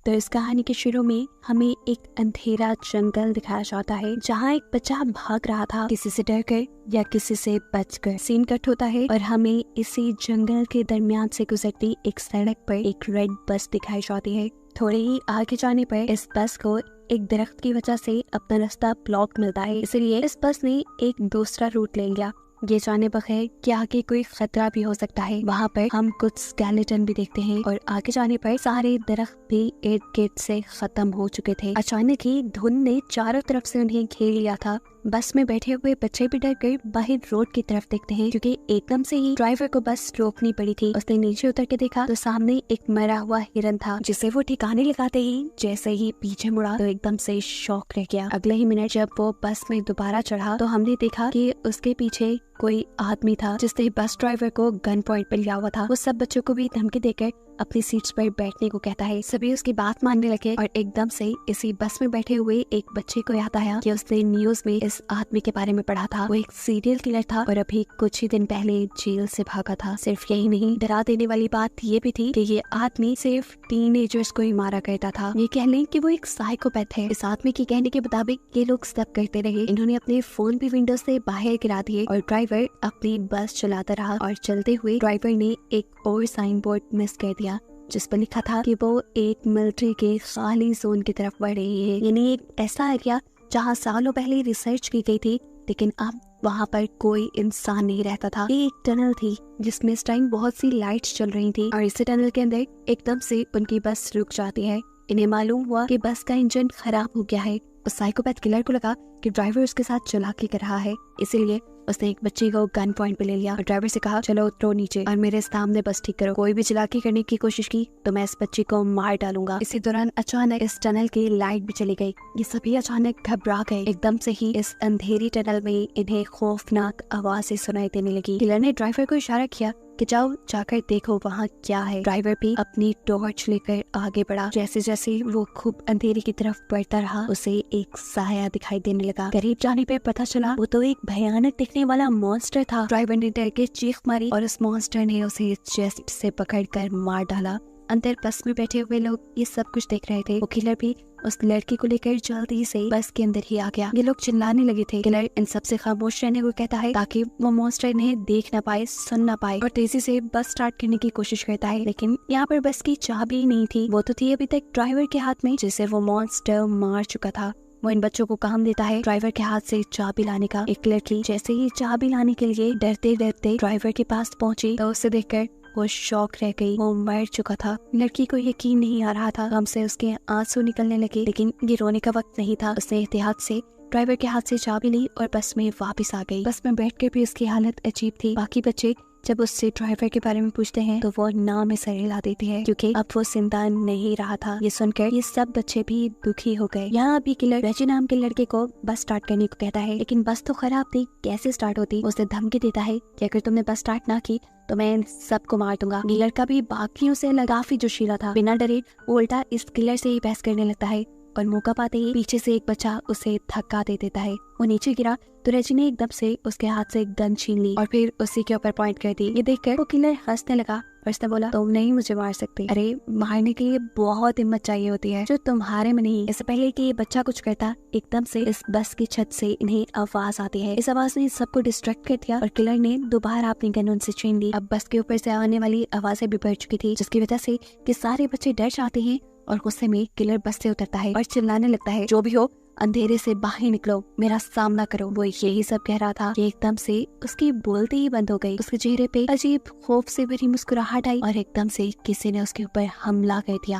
तो इस कहानी के शुरू में हमें एक अंधेरा जंगल दिखाया जाता है जहाँ एक बच्चा भाग रहा था, किसी से डर कर या किसी से बचकर। सीन कट होता है और हमें इसी जंगल के दरमियान से गुजरती एक सड़क पर एक रेड बस दिखाई जाती है। थोड़े ही आगे जाने पर इस बस को एक दरख्त की वजह से अपना रास्ता ब्लॉक मिलता है, इसलिए इस बस ने एक दूसरा रूट ले लिया। ये जाने बगैर कि आगे कोई खतरा भी हो सकता है। वहाँ पर हम कुछ स्केलेटन भी देखते हैं और आगे जाने पर सारे दरख्त भी इर्द गिर्द से खत्म हो चुके थे। अचानक ही धुंध ने चारों तरफ से उन्हें घेर लिया था। बस में बैठे हुए बच्चे भी डर कर बाहर रोड की तरफ देखते हैं, क्योंकि एकदम से ही ड्राइवर को बस रोकनी पड़ी थी। उसने नीचे उतर के देखा तो सामने एक मरा हुआ हिरन था, जिसे वो ठिकाने लगाते ही जैसे ही पीछे मुड़ा तो एकदम से शॉक रह गया। अगले ही मिनट जब वो बस में दोबारा चढ़ा तो हमने देखा कि उसके पीछे कोई आदमी था जिसने बस ड्राइवर को गन पॉइंट पर लिया हुआ था। वो सब बच्चों को भी धमकी देकर अपनी सीट्स पर बैठने को कहता है। सभी उसकी बात मानने लगे और एकदम से इसी बस में बैठे हुए एक बच्चे को याद आया कि उसने न्यूज में इस आदमी के बारे में पढ़ा था। वो एक सीरियल किलर था और अभी कुछ ही दिन पहले जेल से भागा था। सिर्फ यही नहीं, डरा देने वाली बात ये भी थी कि ये आदमी सिर्फ टीनेजर्स को ही मारा करता था। ये कह लें कि वो एक साइकोपैथ है। इस आदमी के कहने के मुताबिक ये लोग सब करते रहे। इन्होंने अपने फोन भी विंडो से बाहर गिरा दिए और ड्राइवर अपनी बस चलाता रहा। और चलते हुए ड्राइवर ने एक और साइन बोर्ड मिस कर दिया जिस पर लिखा था कि वो एक मिलिट्री के खाली जोन की तरफ बढ़ रही है, यानी एक ऐसा एरिया जहाँ सालों पहले रिसर्च की गई थी, लेकिन अब वहाँ पर कोई इंसान नहीं रहता था। ये एक टनल थी जिसमें इस टाइम बहुत सी लाइट्स चल रही थी और इसी टनल के अंदर एकदम से उनकी बस रुक जाती है। इन्हें मालूम हुआ कि बस का इंजन खराब हो गया है। उस साइकोपैथ किलर को लगा कि ड्राइवर उसके साथ चालाकी कर रहा है, इसीलिए उसने एक बच्ची को गन पॉइंट पे ले लिया और ड्राइवर से कहा, चलो उतरो नीचे और मेरे सामने बस ठीक करो। कोई भी चालाकी करने की कोशिश की तो मैं इस बच्ची को मार डालूंगा। इसी दौरान अचानक इस टनल की लाइट भी चली गई। ये सभी अचानक घबरा गए। एकदम से ही इस अंधेरी टनल में इन्हें खौफनाक आवाजें सुनाई देने लगी। किलर ने ड्राइवर को इशारा किया कि जाओ जाकर देखो वहाँ क्या है। ड्राइवर भी अपनी टॉर्च लेकर आगे बढ़ा। जैसे जैसे वो खूब अंधेरे की तरफ बढ़ता रहा, उसे एक साया दिखाई देने लगा। करीब जाने पर पता चला वो तो एक भयानक दिखने वाला मॉन्स्टर था। ड्राइवर ने डर के चीख मारी और उस मॉन्स्टर ने उसे चेस्ट से पकड़कर मार डाला। अंदर बस में बैठे हुए लोग ये सब कुछ देख रहे थे। वो किलर भी उस लड़की को लेकर जल्दी से बस के अंदर ही आ गया। ये लोग चिल्लाने लगे थे। किलर इन सब से खामोश रहने को कहता है ताकि वो मॉन्स्टर इन्हें देख ना पाए, सुन ना पाए, और तेजी से बस स्टार्ट करने की कोशिश करता है। लेकिन यहाँ पर बस की चाबी नहीं थी। वो तो थी अभी तक ड्राइवर के हाथ में, जिसे वो मॉन्स्टर मार चुका था। वो इन बच्चों को काम देता है ड्राइवर के हाथ से चाबी लाने का। एक लड़की जैसे ही चाबी लाने के लिए डरते डरते ड्राइवर के पास पहुंची तो उसे देखकर वो शॉक रह गई। वो मर चुका था। लड़की को यकीन नहीं आ रहा था। हमसे उसके आंसू निकलने लगे, लेकिन ये रोने का वक्त नहीं था। उसने एहतियात से ड्राइवर के हाथ से चाबी ली और बस में वापस आ गई। बस में बैठकर भी उसकी हालत अजीब थी। बाकी बच्चे जब उससे ड्राइवर के बारे में पूछते हैं तो वो नाम में सर हिला देती है, क्योंकि अब वो जिंदा नहीं रहा था। ये सुनकर ये सब बच्चे भी दुखी हो गए। यहाँ अभी किलर रेजी नाम के लड़के को बस स्टार्ट करने को कहता है, लेकिन बस तो खराब थी, कैसे स्टार्ट होती। उसे धमकी देता है कि अगर तुमने बस स्टार्ट ना की तो मैं इन सबको मार दूंगा। ये लड़का भी बाकियों से काफी जोशीला था। बिना डरे वो उल्टा इस किलर से ही बहस करने लगता है और मौका पाते ही पीछे से एक बच्चा उसे धक्का दे देता है। वो नीचे गिरा तो रेजी ने एकदम से उसके हाथ से एक गन छीन ली और फिर उसी के ऊपर पॉइंट कर दी। ये देखकर वो किलर हंसने लगा और उसने बोला, तुम नहीं मुझे मार सकते। अरे मारने के लिए बहुत हिम्मत चाहिए होती है जो तुम्हारे में नहीं। इससे पहले कि ये बच्चा कुछ करता, एकदम से इस बस की छत से इन्हें आवाज आती है। इस आवाज ने सबको डिस्ट्रैक्ट कर दिया और किलर ने दोबारा अपनी गन उनसे छीन ली। अब बस के ऊपर से आने वाली आवाजें भी बढ़ चुकी थी, जिसकी वजह से कि सारे बच्चे डर जाते हैं और गुस्से में किलर बस से उतरता है और चिल्लाने लगता है, जो भी हो अंधेरे से बाहर निकलो, मेरा सामना करो। वो यही सब कह रहा था कि एकदम से उसकी बोलते ही बंद हो गई। उसके चेहरे पे अजीब खौफ से भरी मुस्कुराहट आई और एकदम से किसी ने उसके ऊपर हमला कर दिया।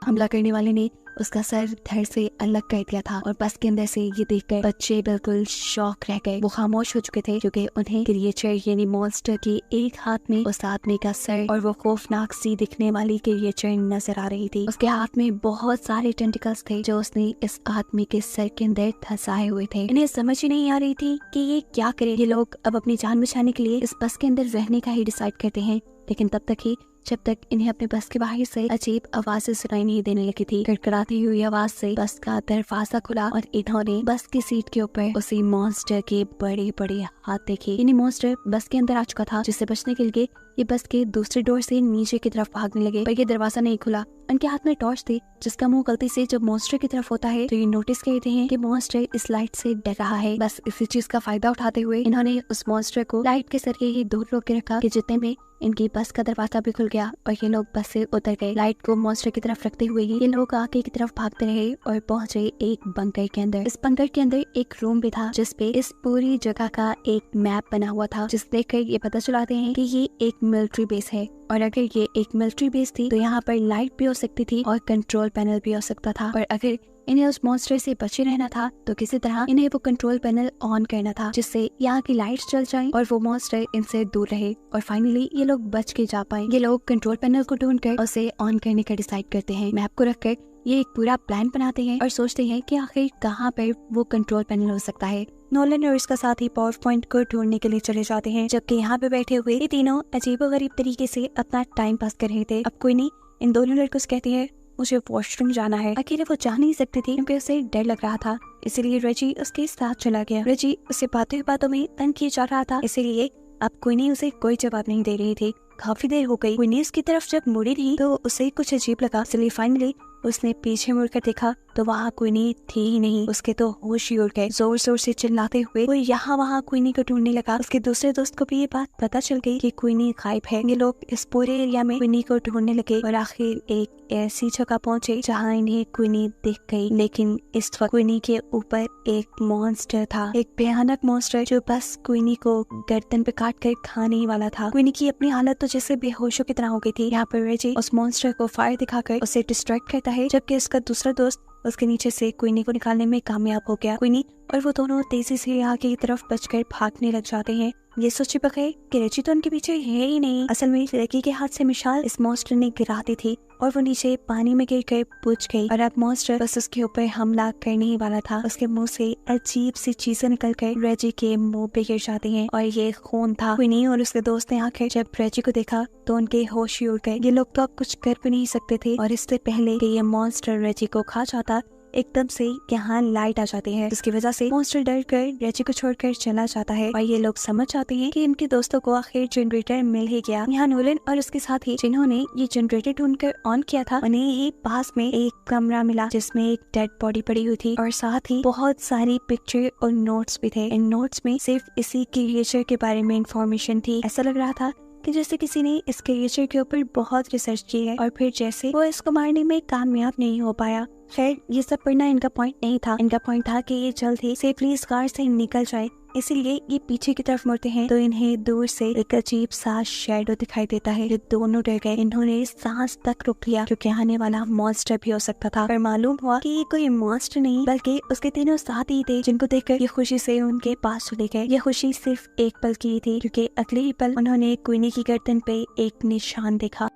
हमला करने वाले ने उसका सर धड़ से अलग कर दिया था और बस के अंदर से ये देखकर बच्चे बिल्कुल शॉक रह गए। वो खामोश हो चुके थे क्योंकि उन्हें क्रिएचर यानी मॉन्स्टर की एक हाथ में उस आदमी का सर और वो खौफनाक सी दिखने वाली क्रिएचर नजर आ रही थी। उसके हाथ में बहुत सारे टेंटिकल्स थे जो उसने इस आदमी के सर के अंदर धंसाए हुए थे। इन्हें समझ ही नहीं आ रही थी कि ये क्या करे। ये लोग अब अपनी जान बचाने के लिए इस बस के अंदर रहने का ही डिसाइड करते हैं, लेकिन तब तक ही जब तक इन्हें अपने बस के बाहर से अजीब आवाजें सुनाई नहीं देने लगी थी। कड़कड़ाती हुई आवाज से बस का दरवाजा खुला और इन्होंने बस की सीट के ऊपर उसी मॉन्स्टर के बड़े बड़े हाथ देखे। इन्हें मॉन्स्टर बस के अंदर आ चुका था, जिससे बचने के लिए ये बस के दूसरे डोर से नीचे की तरफ भागने लगे, पर ये दरवाजा नहीं खुला। उनके हाथ में टॉर्च थी जिसका मुंह गलती से जब मॉन्स्टर की तरफ होता है तो ये नोटिस करते हैं कि मॉन्स्टर इस लाइट से डर रहा है। बस इसी चीज का फायदा उठाते हुए इन्होंने उस मॉन्स्टर को लाइट के जरिए ही दूर रोक के रखा कि जितने में इनकी बस का दरवाजा भी खुल गया और ये लोग बस से उतर गए। लाइट को मॉन्स्टर की तरफ रखते हुए ही ये लोग आगे की तरफ भागते रहे और पहुंचे एक बंकर के अंदर। इस बंकर के अंदर एक रूम भी था जिसपे इस पूरी जगह का एक मैप बना हुआ था, जिसे देखकर ये पता चलाते हैं कि ये एक मिलिट्री बेस है। और अगर ये एक मिलिट्री बेस थी तो यहाँ पर लाइट भी हो सकती थी और कंट्रोल पैनल भी हो सकता था। और अगर इन्हें उस मॉन्स्टर से बचे रहना था तो किसी तरह इन्हें वो कंट्रोल पैनल ऑन करना था जिससे यहाँ की लाइट चल जाए और वो मॉन्स्टर इनसे दूर रहे। और फाइनली ये लोग बच के जा पाए। ये लोग कंट्रोल पैनल को ढूंढकर उसे ऑन करने का डिसाइड करते हैं। मैप को रखकर ये एक पूरा प्लान बनाते हैं और सोचते हैं कि आखिर कहाँ पर वो कंट्रोल पैनल हो सकता है। नोलन और इसका साथी पावर पॉइंट को ढूंढने के लिए चले जाते हैं, जबकि यहाँ पे बैठे हुए ये तीनों अजीबोगरीब तरीके से अपना टाइम पास कर रहे थे। अब कोई नहीं इन दोनों लड़कों से कहती है मुझे वॉशरूम जाना है। अकेले वो जा नहीं सकती थी क्योंकि उसे डर लग रहा था, इसीलिए रेजी उसके साथ चला गया। रेजी उसे बातों में तंग किया जा रहा था, इसीलिए अब क्वीनी उसे कोई जवाब नहीं दे रही थी। काफी देर हो गई, क्वीनी उसकी तरफ जब मुड़ी नहीं तो उसे कुछ अजीब लगा, इसलिए फाइनली उसने पीछे मुड़कर देखा तो वहाँ क्वीनी थी ही नहीं। उसके तो होश ही उड़ गए। जोर जोर से चिल्लाते हुए वो यहाँ वहाँ क्वीनी को ढूंढने लगा। उसके दूसरे दोस्त को भी ये बात पता चल गई कि क्वीनी गायब है। ये लोग इस पूरे एरिया में क्वीनी को ढूंढने लगे और आखिर एक ऐसी जगह पहुँचे जहाँ इन्हें क्वीनी दिख गई। लेकिन इस वक्त क्वीनी के ऊपर एक मॉन्स्टर था, एक भयानक मॉन्स्टर जो बस क्वीनी को गर्दन पे काट कर खाने ही वाला था। क्वीनी की अपनी हालत तो जैसे बेहोशों की तरह हो गई थी। यहाँ पर रेजी उस मॉन्स्टर को फायर दिखाकर उसे डिस्ट्रैक्ट करता है, जबकि उसका दूसरा दोस्त उसके नीचे से क्वीनी को निकालने में कामयाब हो गया। क्वीनी और वो दोनों तेजी से आगे की तरफ बचकर भागने लग जाते हैं। ये सोचे बगैर कि रेजी तो उनके पीछे है ही नहीं। असल में लड़की के हाथ से मिसाल इस मॉन्स्टर ने गिरा दी थी और वो नीचे पानी में गिर कर बुझ गई और अब मॉन्स्टर बस उसके ऊपर हमला करने ही वाला था। उसके मुंह से अजीब सी चीजें निकल कर रेजी के मुंह पे गिर जाती हैं और ये खून था। क्वीनी और उसके दोस्त ने आकर जब रेजी को देखा तो उनके होश ही उड़ गए। ये लोग तो अब कुछ कर भी नहीं सकते थे और इससे पहले कि ये मॉन्स्टर रेजी को खा जाता एकदम से यहाँ लाइट आ जाती है, जिसकी वजह से मॉन्स्टर डर कर रेजी को छोड़कर चला जाता है और ये लोग समझ जाते हैं कि इनके दोस्तों को आखिर जनरेटर मिल ही गया। यहाँ नोलन और उसके साथी जिन्होंने ये जनरेटर ढूंढकर ऑन किया था उन्हें ही पास में एक कमरा मिला जिसमें एक डेड बॉडी पड़ी हुई थी और साथ ही बहुत सारी पिक्चर और नोट्स भी थे। इन नोट्स में सिर्फ इसी क्रिएचर के बारे में इंफॉर्मेशन थी। ऐसा लग रहा था कि जैसे किसी ने इस क्रिएचर के ऊपर बहुत रिसर्च की है और फिर जैसे वो इसको मारने में कामयाब नहीं हो पाया। खैर ये सब पढ़ना इनका पॉइंट नहीं था। इनका पॉइंट था कि ये जल्द ही सेफली इस कार से निकल जाए, इसीलिए ये पीछे की तरफ मुड़ते हैं तो इन्हें दूर से एक अजीब सा शैडो दिखाई देता है। ये दोनों डर गए, इन्होंने सांस तक रोक लिया क्योंकि आने वाला मॉन्स्टर भी हो सकता था। पर मालूम हुआ कि ये कोई मॉन्स्टर नहीं बल्कि उसके तीनों साथी थे, जिनको देखकर ये खुशी से उनके पास चले गए। ये खुशी सिर्फ एक पल की थी क्योंकि अगले ही पल उन्होंने क्वीनी की गर्दन पे एक निशान देखा।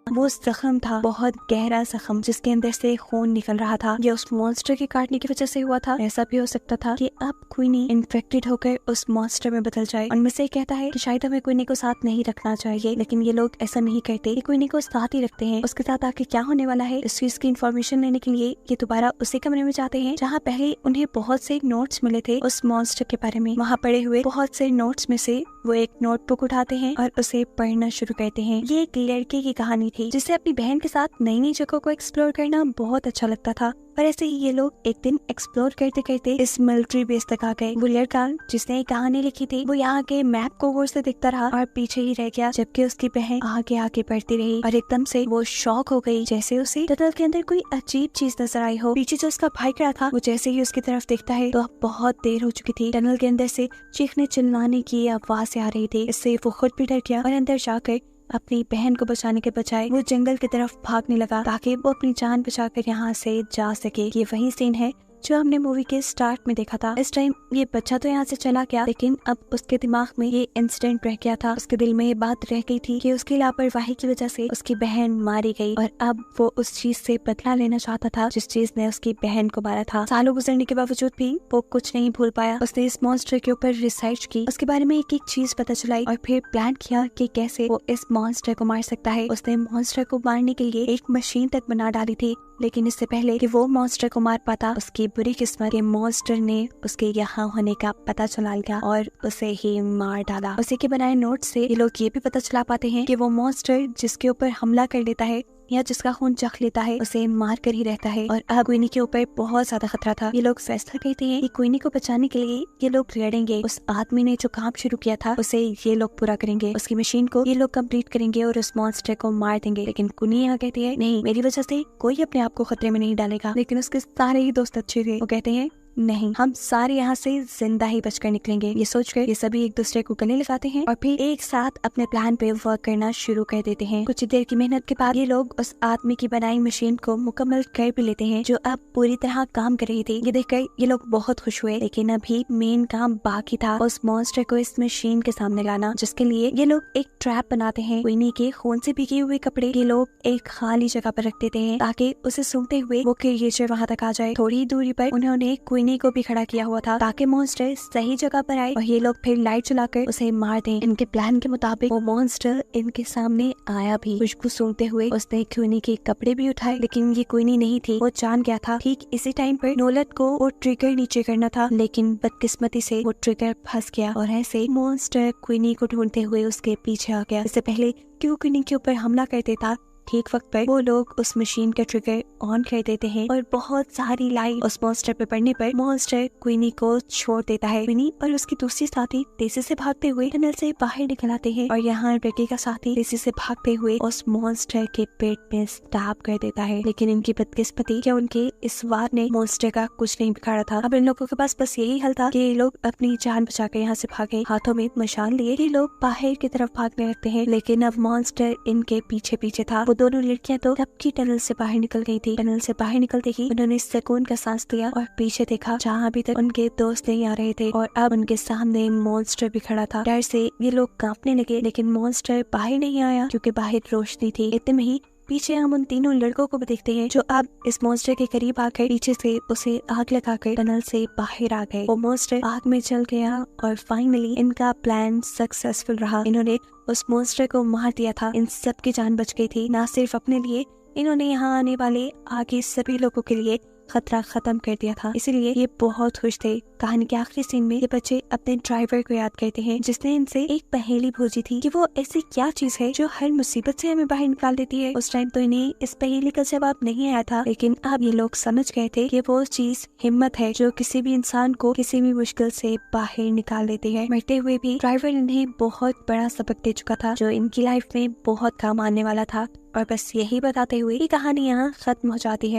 वो जख्म था, बहुत गहरा जख्म जिसके अंदर से खून निकल रहा था। ये उस मॉन्स्टर के काटने की वजह से हुआ था। ऐसा भी हो सकता था कि अब क्वीनी इन्फेक्टेड होकर उस मॉन्स्टर में बदल जाए। उनमें से कहता है कि शायद हमें क्वीनी को साथ नहीं रखना चाहिए, लेकिन ये लोग ऐसा नहीं करते। ये क्वीनी को साथ ही रखते हैं। उसके साथ आके क्या होने वाला है इस चीज की इन्फॉर्मेशन लेने के लिए ये दोबारा उसी कमरे में जाते हैं जहाँ पहले उन्हें बहुत से नोट्स मिले थे उस मॉन्स्टर के बारे में। वहाँ पड़े हुए बहुत से नोट्स में से वो एक नोटबुक उठाते हैं और उसे पढ़ना शुरू करते हैं। ये एक लड़के की कहानी थी जिसे अपनी बहन के साथ नई नई जगहों को एक्सप्लोर करना बहुत अच्छा लगता था। और ऐसे ही ये लोग एक दिन एक्सप्लोर करते करते इस मिलिट्री बेस तक आ गए। वो लड़का जिसने ये कहानी लिखी थी वो यहाँ के मैप को गौर से देखता रहा और पीछे ही रह गया, जबकि उसकी बहन आगे आगे बढ़ती रही और एकदम से वो शॉक हो गई जैसे उसे टनल के अंदर कोई अजीब चीज नजर आई हो। पीछे जो उसका भाई खड़ा था वो जैसे ही उसकी तरफ देखता है तो अब बहुत देर हो चुकी थी। टनल के अंदर से चीखने चिल्लाने की आवाज आ रही थी। इससे वो खुद भी डर गया और अंदर जाकर अपनी बहन को बचाने के बजाय वो जंगल की तरफ भागने लगा ताकि वो अपनी जान बचाकर यहाँ से जा सके। ये वही सीन है जो हमने मूवी के स्टार्ट में देखा था। इस टाइम ये बच्चा तो यहाँ से चला गया, लेकिन अब उसके दिमाग में ये इंसिडेंट रह गया था। उसके दिल में ये बात रह गई थी कि उसकी लापरवाही की वजह से उसकी बहन मारी गई और अब वो उस चीज से बदला लेना चाहता था जिस चीज ने उसकी बहन को मारा था। सालों गुजरने के बावजूद भी वो कुछ नहीं भूल पाया। उसने इस मॉन्स्टर के ऊपर रिसर्च की, उसके बारे में एक एक चीज पता चलाई और फिर प्लान किया कि कैसे वो इस मॉन्स्टर को मार सकता है। उसने मॉन्स्टर को मारने के लिए एक मशीन तक बना डाली थी लेकिन इससे पहले कि वो मॉन्स्टर को मार पाता, उसकी बुरी किस्मत के मॉन्स्टर ने उसके यहाँ होने का पता चला लिया और उसे ही मार डाला। उसी के बनाए नोट से ये लोग ये भी पता चला पाते हैं कि वो मॉन्स्टर जिसके ऊपर हमला कर लेता है या जिसका खून चख लेता है उसे मार कर ही रहता है। और अब क्वीनी के ऊपर बहुत ज्यादा खतरा था। ये लोग फैसला करते हैं कि क्वीनी को बचाने के लिए ये लोग लड़ेंगे। उस आदमी ने जो काम शुरू किया था उसे ये लोग पूरा करेंगे, उसकी मशीन को ये लोग कंप्लीट करेंगे और उस मॉन्स्टर को मार देंगे। लेकिन क्वीनी यहाँ कहती है नहीं, मेरी वजह से कोई अपने आप को खतरे में नहीं डालेगा। लेकिन उसके सारे ही दोस्त अच्छे थे, वो कहते हैं नहीं, हम सारे यहाँ से जिंदा ही बचकर निकलेंगे। ये सोचकर ये सभी एक दूसरे को गले लगाते हैं और फिर एक साथ अपने प्लान पे वर्क करना शुरू कर देते हैं। कुछ देर की मेहनत के बाद ये लोग उस आदमी की बनाई मशीन को मुकम्मल कर भी लेते हैं जो अब पूरी तरह काम कर रही थी। ये देखकर ये लोग बहुत खुश हुए, लेकिन अभी मेन काम बाकी था, उस मॉन्स्टर को इस मशीन के सामने लाना, जिसके लिए ये लोग एक ट्रैप बनाते हैं। क्वीनी के खून से भीगे हुए कपड़े ये लोग एक खाली जगह पर रख देते हैं ताकि उसे सूंघते हुए वो क्रिएचर वहाँ तक आ जाए। थोड़ी दूरी पर उन्होंने क्वीनी को भी खड़ा किया हुआ था ताकि मॉन्स्टर सही जगह पर आए और ये लोग फिर लाइट चलाकर उसे मार दें। इनके प्लान के मुताबिक वो मॉन्स्टर इनके सामने आया भी। खुशबू सूंघते हुए उसने क्वीनी के कपड़े भी उठाए, लेकिन ये क्वीनी नहीं थी। वो जान गया था ठीक इसी टाइम पर नोलन को वो ट्रिगर नीचे करना था, लेकिन बदकिस्मती से वो ट्रिगर फंस गया और ऐसे मॉन्स्टर क्वीनी को ढूंढते हुए उसके पीछे आ गया। इससे पहले कि वो क्वीनी के ऊपर हमला कर देता, ठीक वक्त पर वो लोग उस मशीन का ट्रिगर ऑन कर देते हैं और बहुत सारी लाइट उस मॉन्स्टर पे पड़ने पर मॉन्स्टर क्वीनी को छोड़ देता है। क्वीनी और उसकी दूसरी साथी तेजी से भागते हुए टनल से बाहर निकल आते हैं और यहाँ बेकी का साथी तेजी से भागते हुए उस मॉन्स्टर के पेट में स्टैब कर देता है। लेकिन इनकी बदकिस्मती कि उनके इस वार ने मॉन्स्टर का कुछ नहीं बिगाड़ा था। अब इन लोगों के पास बस यही हल था कि ये लोग अपनी जान बचाकर यहाँ से भागे। हाथों में मशाल लिए ये लोग बाहर की तरफ भागने लगते हैं, लेकिन अब मॉन्स्टर इनके पीछे पीछे था। दोनों लड़कियां तो कब की टनल से बाहर निकल गई थी। टनल से बाहर निकलते ही उन्होंने सुकून का सांस लिया और पीछे देखा जहाँ अभी तक उनके दोस्त नहीं आ रहे थे और अब उनके सामने मॉन्स्टर भी खड़ा था। डर से ये लोग कांपने लगे, लेकिन मॉन्स्टर बाहर नहीं आया क्योंकि बाहर रोशनी थी। इतने में ही पीछे हम उन तीनों लड़कों को भी देखते हैं जो अब इस मॉन्स्टर के करीब आकर पीछे से उसे आग लगाकर टनल से बाहर आ गए। वो मॉन्स्टर आग में जल गया और फाइनली इनका प्लान सक्सेसफुल रहा। इन्होंने उस मॉन्स्टर को मार दिया था। इन सब की जान बच गई थी, ना सिर्फ अपने लिए, इन्होंने यहाँ आने वाले आगे सभी लोगों के लिए खतरा खत्म कर दिया था। इसीलिए ये बहुत खुश थे। कहानी के आखिरी सीन में ये बच्चे अपने ड्राइवर को याद करते हैं जिसने इनसे एक पहेली पूछी थी कि वो ऐसी क्या चीज है जो हर मुसीबत से हमें बाहर निकाल देती है। उस टाइम तो इन्हें इस पहेली का जवाब नहीं आया था, लेकिन अब ये लोग समझ गए थे कि वो चीज हिम्मत है जो किसी भी इंसान को किसी भी मुश्किल से बाहर निकाल देती है। मरते हुए भी ड्राइवर इन्हें बहुत बड़ा सबक दे चुका था जो इनकी लाइफ में बहुत काम आने वाला था। और बस यही बताते हुए ये कहानी यहाँ खत्म हो जाती है।